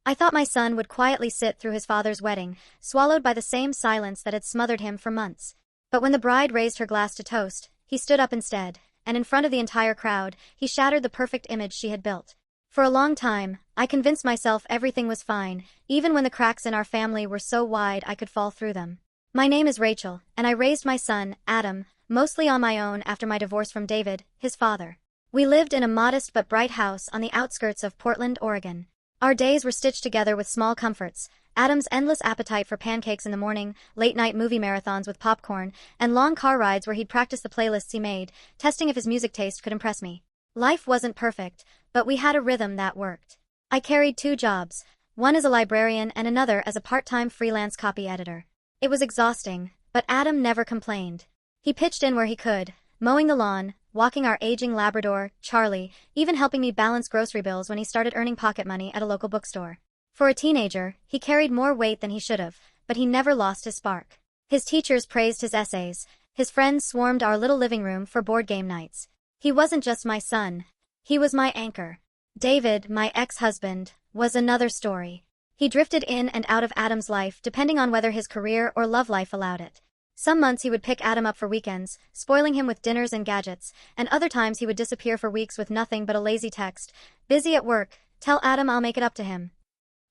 I thought my son would quietly sit through his father's wedding, swallowed by the same silence that had smothered him for months. But when the bride raised her glass to toast, he stood up instead, and in front of the entire crowd, he shattered the perfect image she had built. For a long time, I convinced myself everything was fine, even when the cracks in our family were so wide I could fall through them. My name is Rachel, and I raised my son, Adam, mostly on my own after my divorce from David, his father. We lived in a modest but bright house on the outskirts of Portland, Oregon. Our days were stitched together with small comforts: Adam's endless appetite for pancakes in the morning, late-night movie marathons with popcorn, and long car rides where he'd practice the playlists he made, testing if his music taste could impress me. Life wasn't perfect, but we had a rhythm that worked. I carried 2 jobs, one as a librarian and another as a part-time freelance copy editor. It was exhausting, but Adam never complained. He pitched in where he could, mowing the lawn, walking our aging Labrador, Charlie, even helping me balance grocery bills when he started earning pocket money at a local bookstore. For a teenager, he carried more weight than he should have, but he never lost his spark. His teachers praised his essays. His friends swarmed our little living room for board game nights. He wasn't just my son. He was my anchor. David, my ex-husband, was another story. He drifted in and out of Adam's life depending on whether his career or love life allowed it. Some months he would pick Adam up for weekends, spoiling him with dinners and gadgets, and other times he would disappear for weeks with nothing but a lazy text: "Busy at work, tell Adam I'll make it up to him."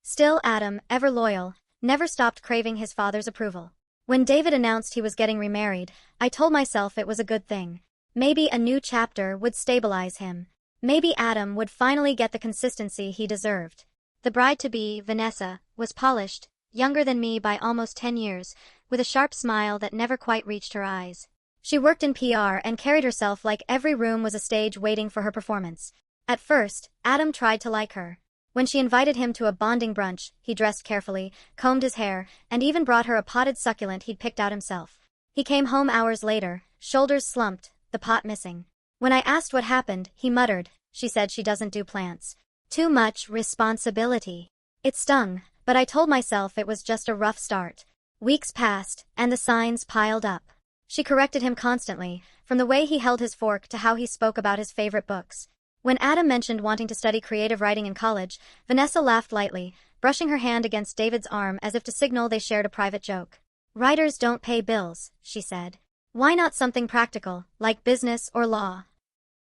Still, Adam, ever loyal, never stopped craving his father's approval. When David announced he was getting remarried, I told myself it was a good thing. Maybe a new chapter would stabilize him. Maybe Adam would finally get the consistency he deserved. The bride-to-be, Vanessa, was polished, younger than me by almost 10 years, with a sharp smile that never quite reached her eyes. She worked in PR and carried herself like every room was a stage waiting for her performance. At first, Adam tried to like her. When she invited him to a bonding brunch, he dressed carefully, combed his hair, and even brought her a potted succulent he'd picked out himself. He came home hours later, shoulders slumped, the pot missing. When I asked what happened, he muttered, "She said she doesn't do plants. Too much responsibility." It stung, but I told myself it was just a rough start. Weeks passed, and the signs piled up. She corrected him constantly, from the way he held his fork to how he spoke about his favorite books. When Adam mentioned wanting to study creative writing in college, Vanessa laughed lightly, brushing her hand against David's arm as if to signal they shared a private joke. "Writers don't pay bills," she said. "Why not something practical, like business or law?"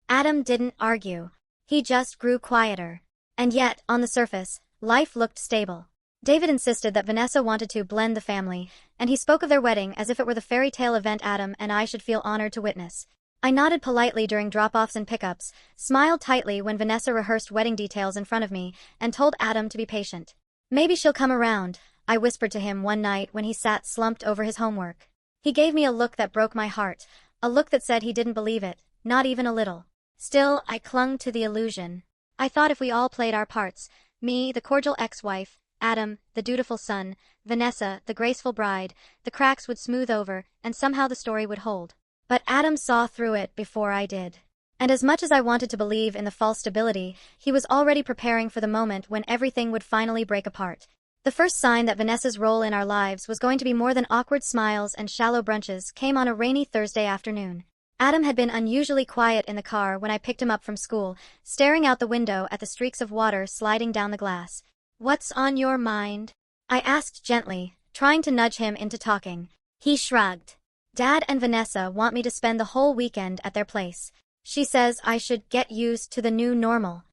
Adam didn't argue. He just grew quieter. And yet, on the surface, life looked stable. David insisted that Vanessa wanted to blend the family, and he spoke of their wedding as if it were the fairy tale event Adam and I should feel honored to witness. I nodded politely during drop-offs and pickups, smiled tightly when Vanessa rehearsed wedding details in front of me, and told Adam to be patient. "Maybe she'll come around," I whispered to him one night when he sat slumped over his homework. He gave me a look that broke my heart, a look that said he didn't believe it, not even a little. Still, I clung to the illusion. I thought if we all played our parts, me, the cordial ex-wife, Adam, the dutiful son, Vanessa, the graceful bride, the cracks would smooth over, and somehow the story would hold. But Adam saw through it before I did. And as much as I wanted to believe in the false stability, he was already preparing for the moment when everything would finally break apart. The first sign that Vanessa's role in our lives was going to be more than awkward smiles and shallow brunches came on a rainy Thursday afternoon. Adam had been unusually quiet in the car when I picked him up from school, staring out the window at the streaks of water sliding down the glass. "What's on your mind?" I asked gently, trying to nudge him into talking. He shrugged. "Dad and Vanessa want me to spend the whole weekend at their place. She says I should get used to the new normal."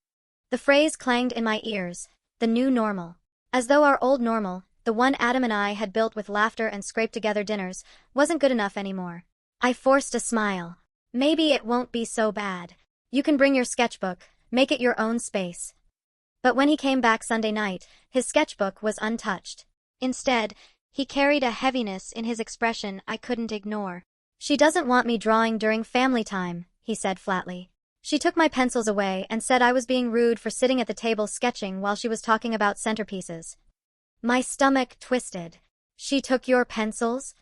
The phrase clanged in my ears, the new normal. As though our old normal, the one Adam and I had built with laughter and scraped-together dinners, wasn't good enough anymore. I forced a smile. "Maybe it won't be so bad. You can bring your sketchbook, make it your own space." But when he came back Sunday night, his sketchbook was untouched. Instead, he carried a heaviness in his expression I couldn't ignore. "She doesn't want me drawing during family time," he said flatly. She took my pencils away and said I was being rude for sitting at the table sketching while she was talking about centerpieces. My stomach twisted. "She took your pencils?"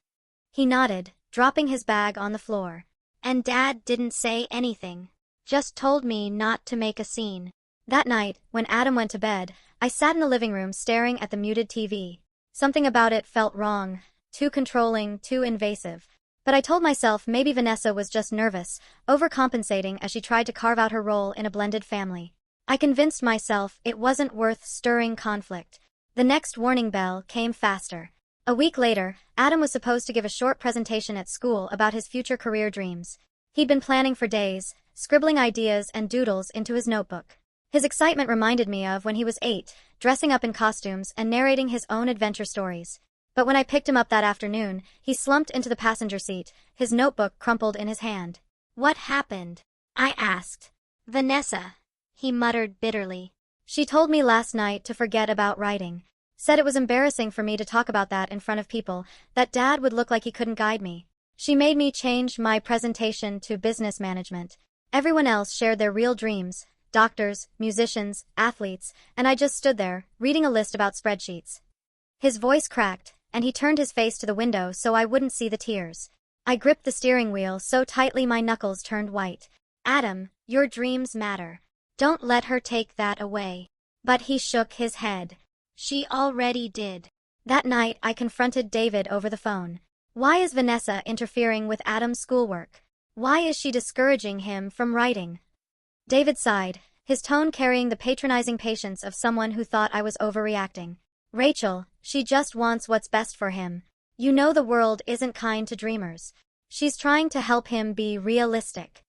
He nodded, dropping his bag on the floor. "And Dad didn't say anything. Just told me not to make a scene." That night, when Adam went to bed, I sat in the living room staring at the muted TV. Something about it felt wrong, too controlling, too invasive. But I told myself maybe Vanessa was just nervous, overcompensating as she tried to carve out her role in a blended family. I convinced myself it wasn't worth stirring conflict. The next warning bell came faster. A week later, Adam was supposed to give a short presentation at school about his future career dreams. He'd been planning for days, scribbling ideas and doodles into his notebook. His excitement reminded me of when he was 8, dressing up in costumes and narrating his own adventure stories. But when I picked him up that afternoon, he slumped into the passenger seat, his notebook crumpled in his hand. "What happened?" I asked. "Vanessa," he muttered bitterly. "She told me last night to forget about writing. Said it was embarrassing for me to talk about that in front of people, that Dad would look like he couldn't guide me. She made me change my presentation to business management. Everyone else shared their real dreams, doctors, musicians, athletes, and I just stood there, reading a list about spreadsheets." His voice cracked, and he turned his face to the window so I wouldn't see the tears. I gripped the steering wheel so tightly my knuckles turned white. "Adam, your dreams matter. Don't let her take that away." But he shook his head. "She already did." That night I confronted David over the phone. Why is Vanessa interfering with Adam's schoolwork? Why is she discouraging him from writing? David sighed, his tone carrying the patronizing patience of someone who thought I was overreacting. "Rachel, she just wants what's best for him. You know the world isn't kind to dreamers. She's trying to help him be realistic."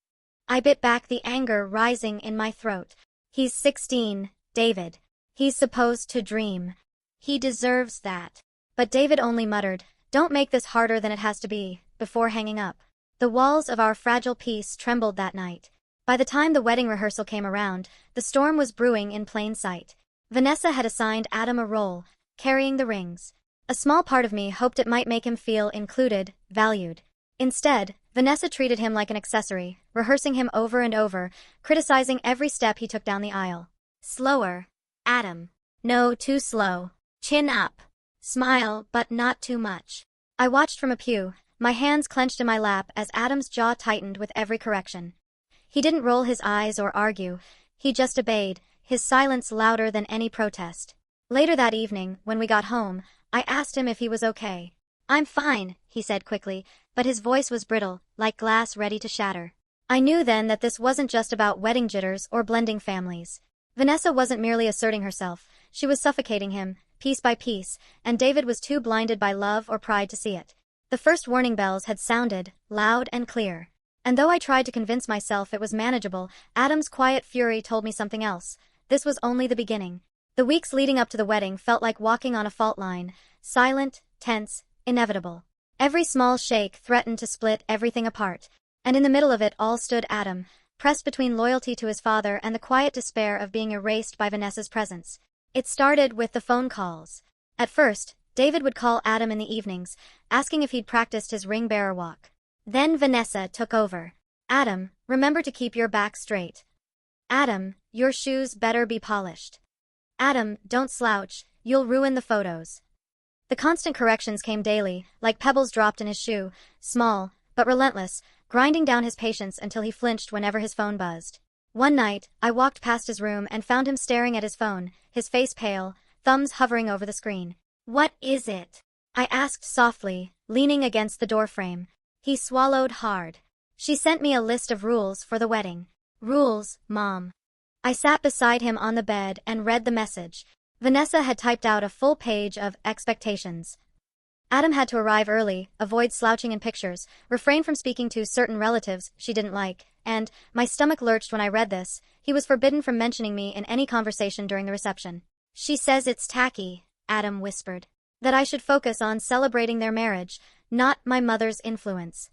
I bit back, the anger rising in my throat. "He's 16, David. He's supposed to dream. He deserves that." But David only muttered, "Don't make this harder than it has to be," before hanging up. The walls of our fragile peace trembled that night. By the time the wedding rehearsal came around, the storm was brewing in plain sight. Vanessa had assigned Adam a role, carrying the rings. A small part of me hoped it might make him feel included, valued. Instead, Vanessa treated him like an accessory, rehearsing him over and over, criticizing every step he took down the aisle. "Slower, Adam. No, too slow. Chin up. Smile, but not too much." I watched from a pew, my hands clenched in my lap as Adam's jaw tightened with every correction. He didn't roll his eyes or argue, he just obeyed, his silence louder than any protest. Later that evening, when we got home, I asked him if he was okay. "I'm fine," he said quickly, but his voice was brittle, like glass ready to shatter. I knew then that this wasn't just about wedding jitters or blending families. Vanessa wasn't merely asserting herself, she was suffocating him, piece by piece, and David was too blinded by love or pride to see it. The first warning bells had sounded, loud and clear. And though I tried to convince myself it was manageable, Adam's quiet fury told me something else. This was only the beginning. The weeks leading up to the wedding felt like walking on a fault line, silent, tense, inevitable. Every small shake threatened to split everything apart. And in the middle of it all stood Adam, pressed between loyalty to his father and the quiet despair of being erased by Vanessa's presence. It started with the phone calls. At first, David would call Adam in the evenings, asking if he'd practiced his ring-bearer walk. Then Vanessa took over. "Adam, remember to keep your back straight. Adam, your shoes better be polished. Adam, don't slouch, you'll ruin the photos." The constant corrections came daily, like pebbles dropped in his shoe, small, but relentless, grinding down his patience until he flinched whenever his phone buzzed. One night, I walked past his room and found him staring at his phone, his face pale, thumbs hovering over the screen. "What is it?" I asked softly, leaning against the doorframe. He swallowed hard. "She sent me a list of rules for the wedding." "Rules, Mom." I sat beside him on the bed and read the message. Vanessa had typed out a full page of expectations. Adam had to arrive early, avoid slouching in pictures, refrain from speaking to certain relatives she didn't like, and, my stomach lurched when I read this, he was forbidden from mentioning me in any conversation during the reception. "She says it's tacky," Adam whispered. "That I should focus on celebrating their marriage, not my mother's influence."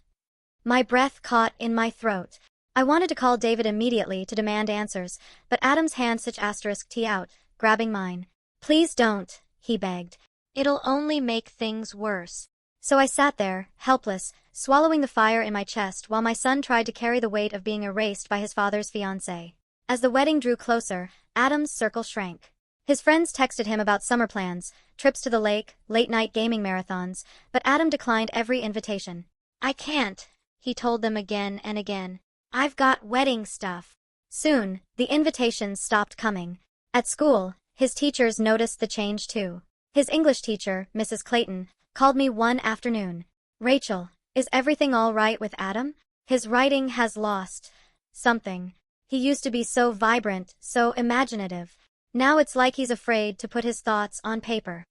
My breath caught in my throat. I wanted to call David immediately to demand answers, but Adam's hand stitched *T out, grabbing mine. "Please don't," he begged. "It'll only make things worse." So I sat there, helpless, swallowing the fire in my chest while my son tried to carry the weight of being erased by his father's fiancée. As the wedding drew closer, Adam's circle shrank. His friends texted him about summer plans, trips to the lake, late-night gaming marathons, but Adam declined every invitation. "I can't," he told them again and again. "I've got wedding stuff." Soon, the invitations stopped coming. At school, his teachers noticed the change too. His English teacher, Mrs. Clayton, called me one afternoon. "Rachel, is everything all right with Adam? His writing has lost something. He used to be so vibrant, so imaginative. Now it's like he's afraid to put his thoughts on paper.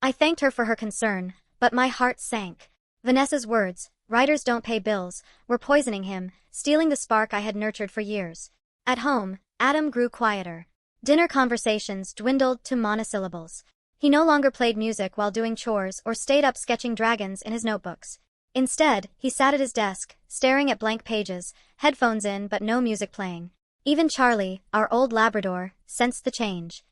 I thanked her for her concern, but my heart sank. Vanessa's words, "writers don't pay bills," were poisoning him, stealing the spark I had nurtured for years. At home, Adam grew quieter. Dinner conversations dwindled to monosyllables. He no longer played music while doing chores or stayed up sketching dragons in his notebooks. Instead, he sat at his desk, staring at blank pages, headphones in but no music playing. Even Charlie, our old Labrador, sensed the change.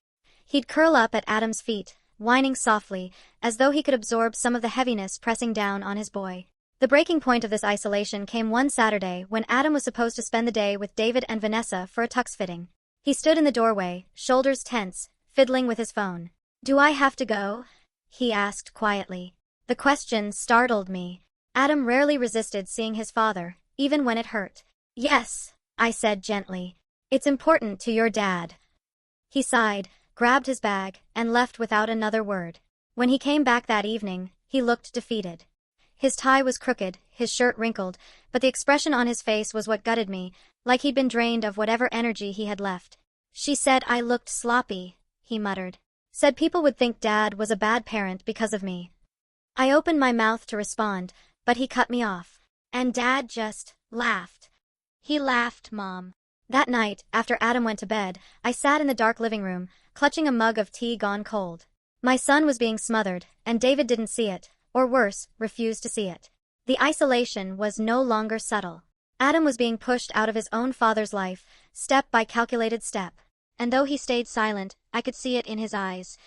He'd curl up at Adam's feet, whining softly, as though he could absorb some of the heaviness pressing down on his boy. The breaking point of this isolation came one Saturday when Adam was supposed to spend the day with David and Vanessa for a tux fitting. He stood in the doorway, shoulders tense, fiddling with his phone. "Do I have to go?" he asked quietly. The question startled me. Adam rarely resisted seeing his father, even when it hurt. "Yes," I said gently. "It's important to your dad." He sighed, grabbed his bag, and left without another word. When he came back that evening, he looked defeated. His tie was crooked, his shirt wrinkled, but the expression on his face was what gutted me, like he'd been drained of whatever energy he had left. "She said I looked sloppy," he muttered. "Said people would think Dad was a bad parent because of me." I opened my mouth to respond, but he cut me off. "And Dad just laughed." "He laughed, Mom." That night, after Adam went to bed, I sat in the dark living room, clutching a mug of tea gone cold. My son was being smothered, and David didn't see it, or worse, refused to see it. The isolation was no longer subtle. Adam was being pushed out of his own father's life, step by calculated step. And though he stayed silent, I could see it in his eyes.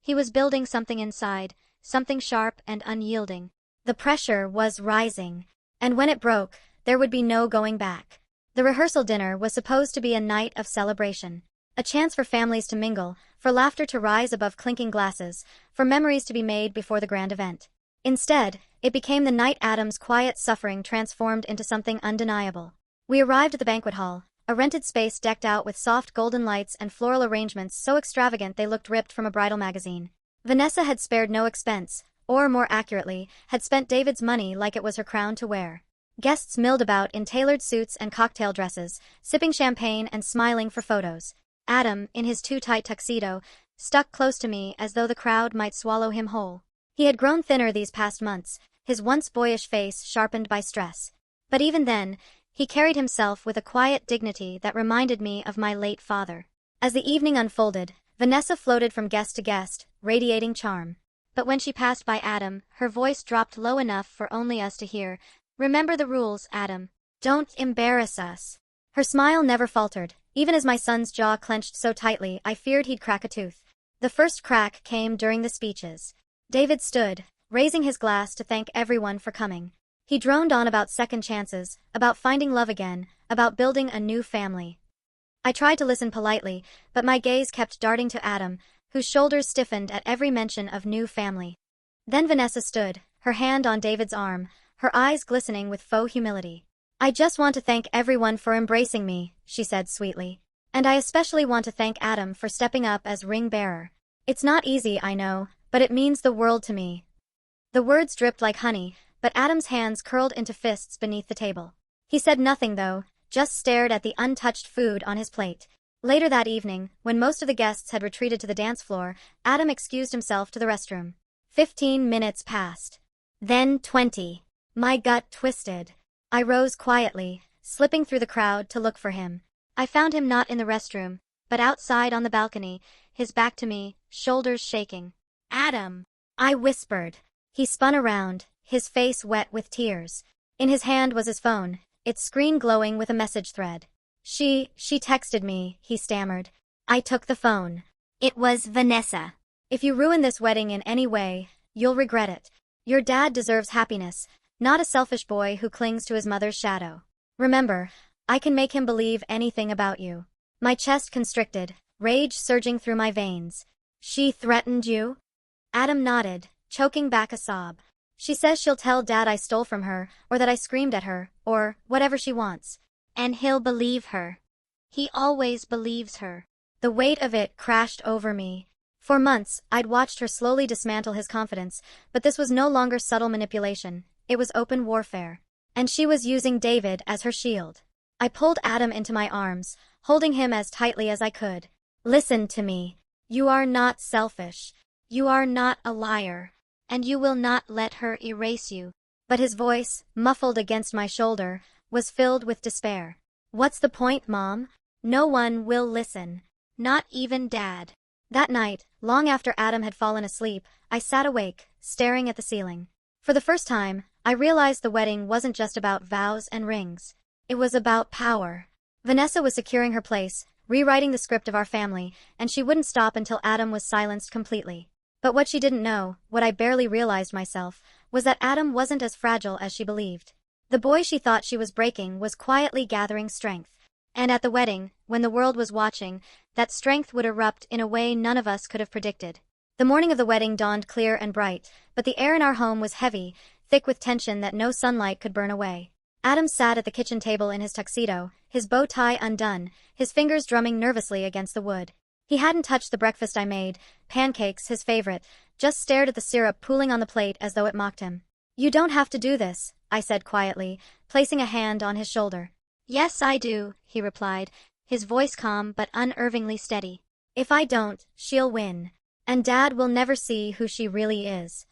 He was building something inside, something sharp and unyielding. The pressure was rising, and when it broke, there would be no going back. The rehearsal dinner was supposed to be a night of celebration. A chance for families to mingle, for laughter to rise above clinking glasses, for memories to be made before the grand event. Instead, it became the night Adam's quiet suffering transformed into something undeniable. We arrived at the banquet hall, a rented space decked out with soft golden lights and floral arrangements so extravagant they looked ripped from a bridal magazine. Vanessa had spared no expense, or more accurately, had spent David's money like it was her crown to wear. Guests milled about in tailored suits and cocktail dresses, sipping champagne and smiling for photos. Adam, in his too-tight tuxedo, stuck close to me as though the crowd might swallow him whole. He had grown thinner these past months, his once boyish face sharpened by stress. But even then, he carried himself with a quiet dignity that reminded me of my late father. As the evening unfolded, Vanessa floated from guest to guest, radiating charm. But when she passed by Adam, her voice dropped low enough for only us to hear. "Remember the rules, Adam. Don't embarrass us." Her smile never faltered, even as my son's jaw clenched so tightly I feared he'd crack a tooth. The first crack came during the speeches. David stood, raising his glass to thank everyone for coming. He droned on about second chances, about finding love again, about building a new family. I tried to listen politely, but my gaze kept darting to Adam, whose shoulders stiffened at every mention of new family. Then Vanessa stood, her hand on David's arm, her eyes glistening with faux humility. "I just want to thank everyone for embracing me," she said sweetly. "And I especially want to thank Adam for stepping up as ring bearer. It's not easy, I know, but it means the world to me." The words dripped like honey, but Adam's hands curled into fists beneath the table. He said nothing though, just stared at the untouched food on his plate. Later that evening, when most of the guests had retreated to the dance floor, Adam excused himself to the restroom. 15 minutes passed. Then 20. My gut twisted. I rose quietly, slipping through the crowd to look for him. I found him not in the restroom, but outside on the balcony, his back to me, shoulders shaking. "Adam!" I whispered. He spun around, his face wet with tears. In his hand was his phone, its screen glowing with a message thread. She texted me," he stammered. I took the phone. It was Vanessa. "If you ruin this wedding in any way, you'll regret it. Your dad deserves happiness, not a selfish boy who clings to his mother's shadow. Remember, I can make him believe anything about you." My chest constricted, rage surging through my veins. "She threatened you?" Adam nodded, choking back a sob. "She says she'll tell Dad I stole from her, or that I screamed at her, or whatever she wants. And he'll believe her. He always believes her." The weight of it crashed over me. For months, I'd watched her slowly dismantle his confidence, but this was no longer subtle manipulation, it was open warfare. And she was using David as her shield. I pulled Adam into my arms, holding him as tightly as I could. Listen to me. You are not selfish. You are not a liar. And you will not let her erase you. But his voice, muffled against my shoulder, was filled with despair. What's the point, Mom? No one will listen. Not even Dad. That night, long after Adam had fallen asleep, I sat awake, staring at the ceiling. For the first time, I realized the wedding wasn't just about vows and rings. It was about power. Vanessa was securing her place, rewriting the script of our family, and she wouldn't stop until Adam was silenced completely. But what she didn't know, what I barely realized myself, was that Adam wasn't as fragile as she believed. The boy she thought she was breaking was quietly gathering strength. And at the wedding, when the world was watching, that strength would erupt in a way none of us could have predicted. The morning of the wedding dawned clear and bright, but the air in our home was heavy, thick with tension that no sunlight could burn away. Adam sat at the kitchen table in his tuxedo, his bow tie undone, his fingers drumming nervously against the wood. He hadn't touched the breakfast I made, pancakes his favorite, just stared at the syrup pooling on the plate as though it mocked him. You don't have to do this, I said quietly, placing a hand on his shoulder. Yes, I do, he replied, his voice calm but unnervingly steady. If I don't, she'll win. And Dad will never see who she really is.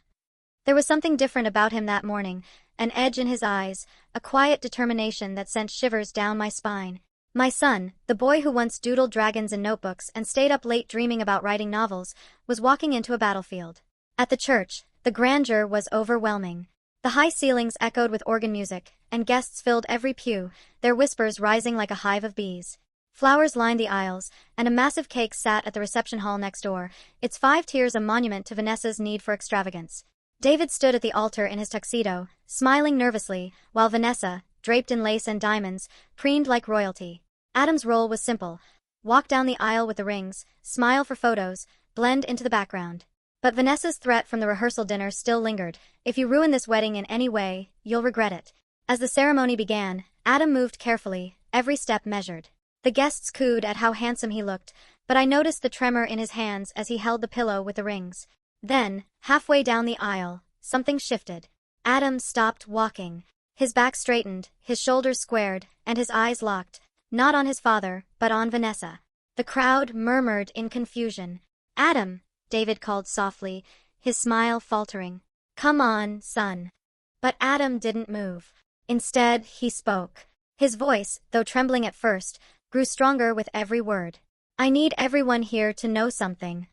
There was something different about him that morning, an edge in his eyes, a quiet determination that sent shivers down my spine. My son, the boy who once doodled dragons in notebooks and stayed up late dreaming about writing novels, was walking into a battlefield. At the church, the grandeur was overwhelming. The high ceilings echoed with organ music, and guests filled every pew, their whispers rising like a hive of bees. Flowers lined the aisles, and a massive cake sat at the reception hall next door, its 5 tiers a monument to Vanessa's need for extravagance. David stood at the altar in his tuxedo, smiling nervously, while Vanessa, draped in lace and diamonds, preened like royalty. Adam's role was simple: walk down the aisle with the rings, smile for photos, blend into the background. But Vanessa's threat from the rehearsal dinner still lingered. If you ruin this wedding in any way, you'll regret it. As the ceremony began, Adam moved carefully, every step measured. The guests cooed at how handsome he looked, but I noticed the tremor in his hands as he held the pillow with the rings. Then, halfway down the aisle, something shifted. Adam stopped walking. His back straightened, his shoulders squared, and his eyes locked, not on his father, but on Vanessa. The crowd murmured in confusion. Adam, David called softly, his smile faltering. Come on, son. But Adam didn't move. Instead, he spoke. His voice, though trembling at first, grew stronger with every word. I need everyone here to know something.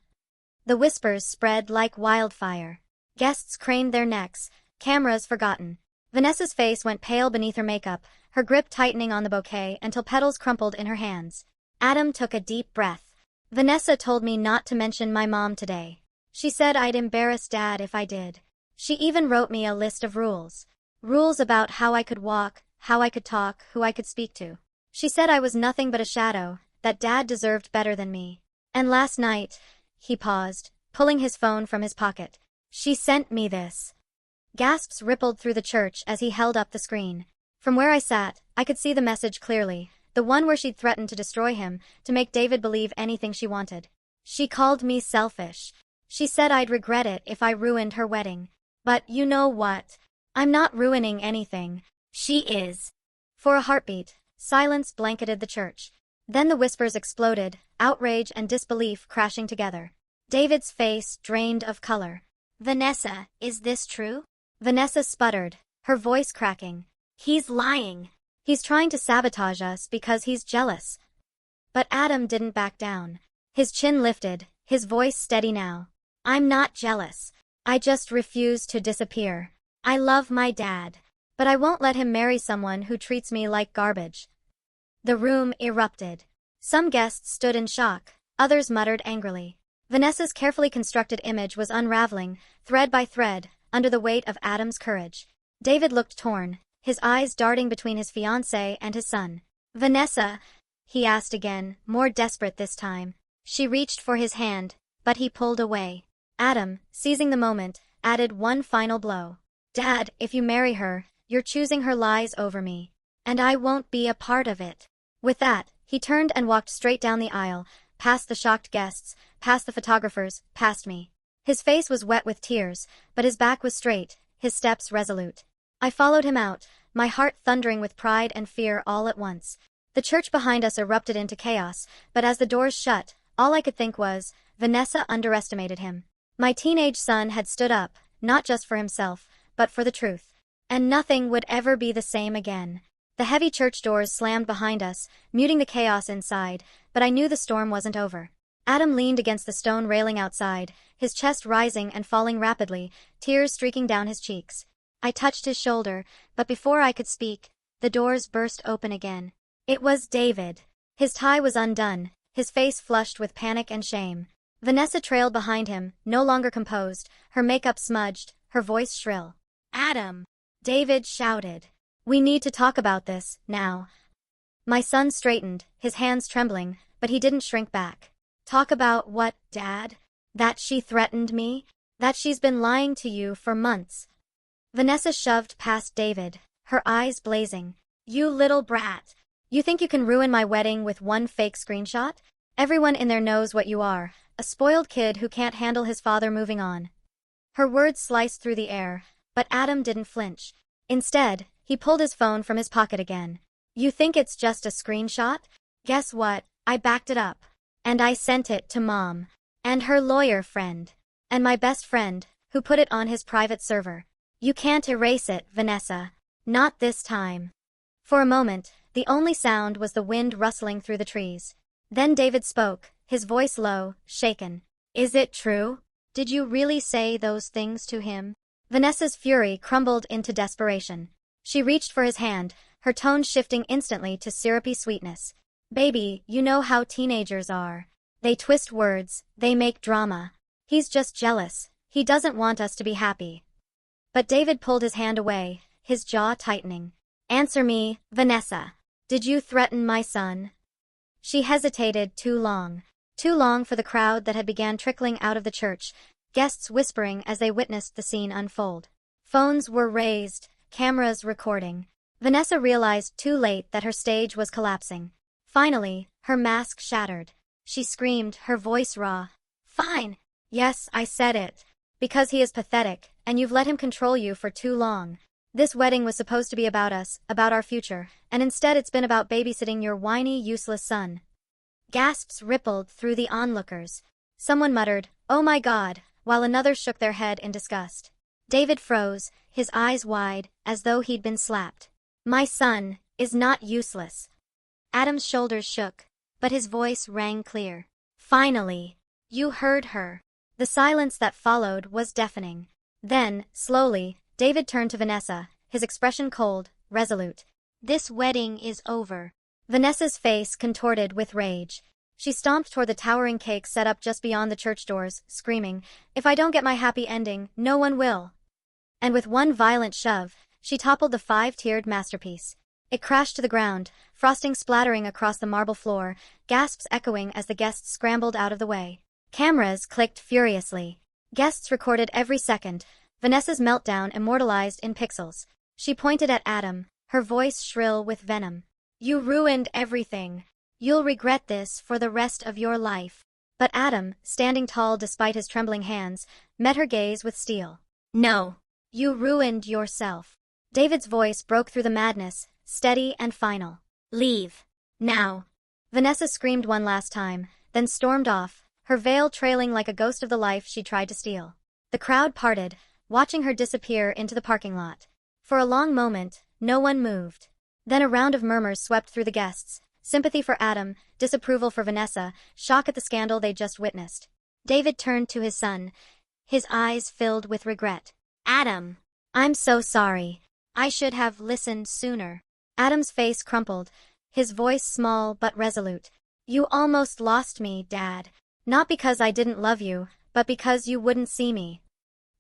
The whispers spread like wildfire. Guests craned their necks, cameras forgotten. Vanessa's face went pale beneath her makeup, her grip tightening on the bouquet until petals crumpled in her hands. Adam took a deep breath. Vanessa told me not to mention my mom today. She said I'd embarrass Dad if I did. She even wrote me a list of rules. Rules about how I could walk, how I could talk, who I could speak to. She said I was nothing but a shadow, that Dad deserved better than me. And last night, he paused, pulling his phone from his pocket. She sent me this. Gasps rippled through the church as he held up the screen. From where I sat, I could see the message clearly. The one where she'd threatened to destroy him, to make David believe anything she wanted. She called me selfish. She said I'd regret it if I ruined her wedding. But you know what? I'm not ruining anything. She is. For a heartbeat, silence blanketed the church. Then the whispers exploded, outrage and disbelief crashing together. David's face drained of color. Vanessa, is this true? Vanessa sputtered, her voice cracking. He's lying. He's trying to sabotage us because he's jealous. But Adam didn't back down. His chin lifted, his voice steady now. I'm not jealous. I just refuse to disappear. I love my dad. But I won't let him marry someone who treats me like garbage. The room erupted. Some guests stood in shock, others muttered angrily. Vanessa's carefully constructed image was unraveling, thread by thread, under the weight of Adam's courage. David looked torn, his eyes darting between his fiancée and his son. Vanessa, he asked again, more desperate this time. She reached for his hand, but he pulled away. Adam, seizing the moment, added one final blow. Dad, if you marry her, you're choosing her lies over me. And I won't be a part of it. With that, he turned and walked straight down the aisle, past the shocked guests, past the photographers, past me. His face was wet with tears, but his back was straight, his steps resolute. I followed him out, my heart thundering with pride and fear all at once. The church behind us erupted into chaos, but as the doors shut, all I could think was, Vanessa underestimated him. My teenage son had stood up, not just for himself, but for the truth. And nothing would ever be the same again. The heavy church doors slammed behind us, muting the chaos inside, but I knew the storm wasn't over. Adam leaned against the stone railing outside, his chest rising and falling rapidly, tears streaking down his cheeks. I touched his shoulder, but before I could speak, the doors burst open again. It was David. His tie was undone, his face flushed with panic and shame. Vanessa trailed behind him, no longer composed, her makeup smudged, her voice shrill. "Adam!" David shouted. "We need to talk about this, now." My son straightened, his hands trembling, but he didn't shrink back. "Talk about what, Dad? That she threatened me? That she's been lying to you for months?" Vanessa shoved past David, her eyes blazing. "You little brat. You think you can ruin my wedding with one fake screenshot? Everyone in there knows what you are, a spoiled kid who can't handle his father moving on." Her words sliced through the air, but Adam didn't flinch. Instead, he pulled his phone from his pocket again. "You think it's just a screenshot? Guess what? I backed it up. And I sent it to Mom. And her lawyer friend. And my best friend, who put it on his private server. You can't erase it, Vanessa. Not this time." For a moment, the only sound was the wind rustling through the trees. Then David spoke, his voice low, shaken. "Is it true? Did you really say those things to him?" Vanessa's fury crumbled into desperation. She reached for his hand, her tone shifting instantly to syrupy sweetness. "Baby, you know how teenagers are. They twist words, they make drama. He's just jealous. He doesn't want us to be happy." But David pulled his hand away, his jaw tightening. "Answer me, Vanessa. Did you threaten my son?" She hesitated too long. Too long for the crowd that had began trickling out of the church, guests whispering as they witnessed the scene unfold. Phones were raised, cameras recording. Vanessa realized too late that her stage was collapsing. Finally, her mask shattered. She screamed, her voice raw. "Fine. Yes, I said it. Because he is pathetic, and you've let him control you for too long. This wedding was supposed to be about us, about our future, and instead it's been about babysitting your whiny, useless son." Gasps rippled through the onlookers. Someone muttered, "Oh my God," while another shook their head in disgust. David froze, his eyes wide, as though he'd been slapped. "My son is not useless." Adam's shoulders shook, but his voice rang clear. "Finally, you heard her." The silence that followed was deafening. Then, slowly, David turned to Vanessa, his expression cold, resolute. "This wedding is over." Vanessa's face contorted with rage. She stomped toward the towering cake set up just beyond the church doors, screaming, "If I don't get my happy ending, no one will." And with one violent shove, she toppled the 5-tiered masterpiece. It crashed to the ground, frosting splattering across the marble floor, gasps echoing as the guests scrambled out of the way. Cameras clicked furiously. Guests recorded every second, Vanessa's meltdown immortalized in pixels. She pointed at Adam, her voice shrill with venom. "You ruined everything. You'll regret this for the rest of your life." But Adam, standing tall despite his trembling hands, met her gaze with steel. "No. You ruined yourself." David's voice broke through the madness, steady and final. "Leave. Now." Vanessa screamed one last time, then stormed off, her veil trailing like a ghost of the life she tried to steal. The crowd parted, watching her disappear into the parking lot. For a long moment, no one moved. Then a round of murmurs swept through the guests, sympathy for Adam, disapproval for Vanessa, shock at the scandal they'd just witnessed. David turned to his son, his eyes filled with regret. "Adam, I'm so sorry. I should have listened sooner." Adam's face crumpled, his voice small but resolute. "You almost lost me, Dad. Not because I didn't love you, but because you wouldn't see me."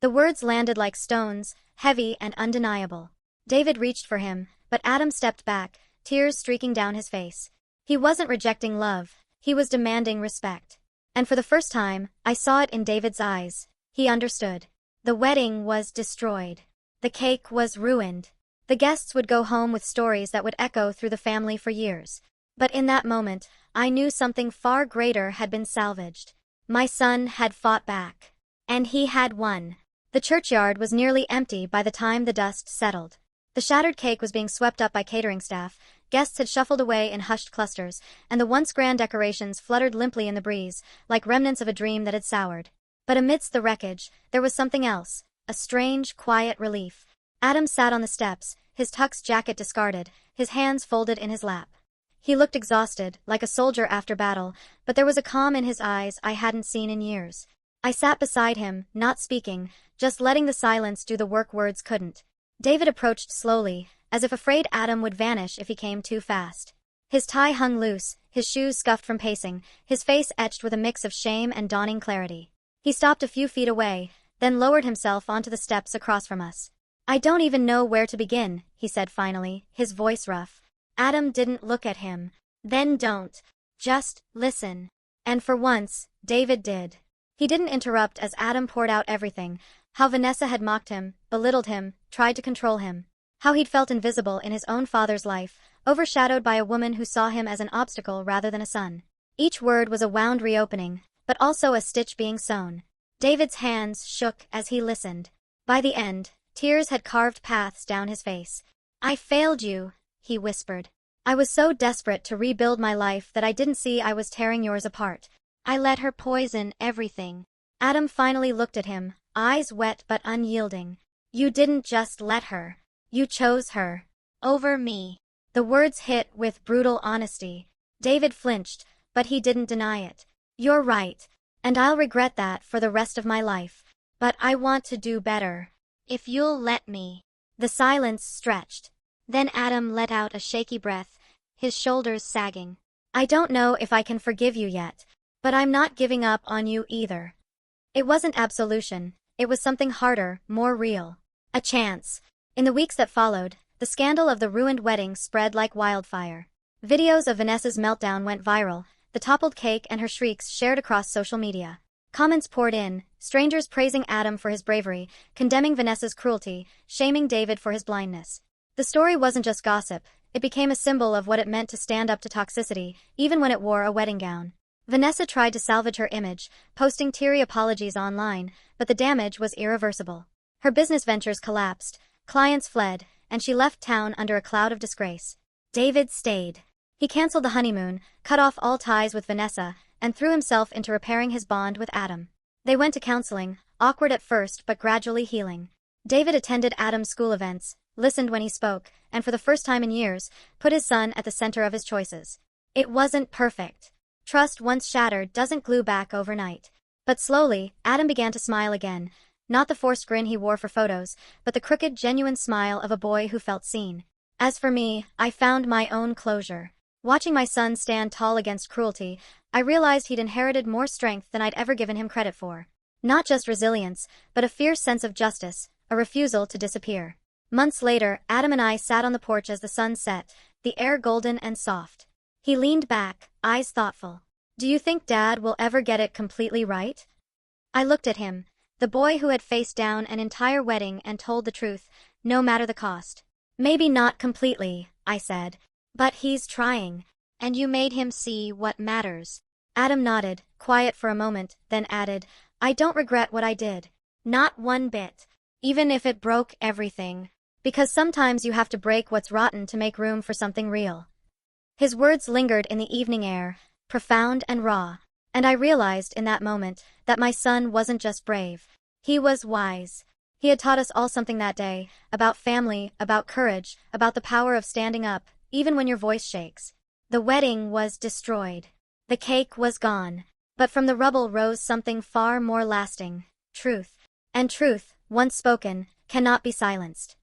The words landed like stones, heavy and undeniable. David reached for him, but Adam stepped back, tears streaking down his face. He wasn't rejecting love, he was demanding respect. And for the first time, I saw it in David's eyes. He understood. The wedding was destroyed. The cake was ruined. The guests would go home with stories that would echo through the family for years. But in that moment, I knew something far greater had been salvaged. My son had fought back. And he had won. The churchyard was nearly empty by the time the dust settled. The shattered cake was being swept up by catering staff, Guests had shuffled away in hushed clusters, and the once grand decorations fluttered limply in the breeze, like remnants of a dream that had soured. But amidst the wreckage, there was something else, a strange, quiet relief. Adam sat on the steps, his tux jacket discarded, his hands folded in his lap. He looked exhausted, like a soldier after battle, but there was a calm in his eyes I hadn't seen in years. I sat beside him, not speaking, just letting the silence do the work words couldn't. David approached slowly, as if afraid Adam would vanish if he came too fast. His tie hung loose, his shoes scuffed from pacing, his face etched with a mix of shame and dawning clarity. He stopped a few feet away, then lowered himself onto the steps across from us. "I don't even know where to begin," he said finally, his voice rough. Adam didn't look at him. "Then don't. Just listen." And for once, David did. He didn't interrupt as Adam poured out everything: how Vanessa had mocked him, belittled him, tried to control him. How he'd felt invisible in his own father's life, overshadowed by a woman who saw him as an obstacle rather than a son. Each word was a wound reopening, but also a stitch being sewn. David's hands shook as he listened. By the end, tears had carved paths down his face. "I failed you," he whispered. "I was so desperate to rebuild my life that I didn't see I was tearing yours apart. I let her poison everything." Adam finally looked at him, eyes wet but unyielding. "You didn't just let her. You chose her. Over me." The words hit with brutal honesty. David flinched, but he didn't deny it. "You're right, and I'll regret that for the rest of my life. But I want to do better. If you'll let me." The silence stretched. Then Adam let out a shaky breath, his shoulders sagging. "I don't know if I can forgive you yet, but I'm not giving up on you either." It wasn't absolution, it was something harder, more real. A chance. In the weeks that followed, the scandal of the ruined wedding spread like wildfire. Videos of Vanessa's meltdown went viral, the toppled cake and her shrieks shared across social media. Comments poured in, strangers praising Adam for his bravery, condemning Vanessa's cruelty, shaming David for his blindness. The story wasn't just gossip, it became a symbol of what it meant to stand up to toxicity, even when it wore a wedding gown. Vanessa tried to salvage her image, posting teary apologies online, but the damage was irreversible. Her business ventures collapsed, clients fled, and she left town under a cloud of disgrace. David stayed. He canceled the honeymoon, cut off all ties with Vanessa, and threw himself into repairing his bond with Adam. They went to counseling, awkward at first but gradually healing. David attended Adam's school events, listened when he spoke, and for the first time in years, put his son at the center of his choices. It wasn't perfect. Trust once shattered doesn't glue back overnight. But slowly, Adam began to smile again, not the forced grin he wore for photos, but the crooked, genuine smile of a boy who felt seen. As for me, I found my own closure. Watching my son stand tall against cruelty, I realized he'd inherited more strength than I'd ever given him credit for. Not just resilience, but a fierce sense of justice, a refusal to disappear. Months later, Adam and I sat on the porch as the sun set, the air golden and soft. He leaned back, eyes thoughtful. "Do you think Dad will ever get it completely right?" I looked at him, the boy who had faced down an entire wedding and told the truth, no matter the cost. "Maybe not completely," I said. "But he's trying. And you made him see what matters." Adam nodded, quiet for a moment, then added, "I don't regret what I did. Not one bit. Even if it broke everything. Because sometimes you have to break what's rotten to make room for something real." His words lingered in the evening air, profound and raw. And I realized in that moment that my son wasn't just brave. He was wise. He had taught us all something that day, about family, about courage, about the power of standing up, even when your voice shakes. The wedding was destroyed. The cake was gone. But from the rubble rose something far more lasting: truth. And truth, once spoken, cannot be silenced.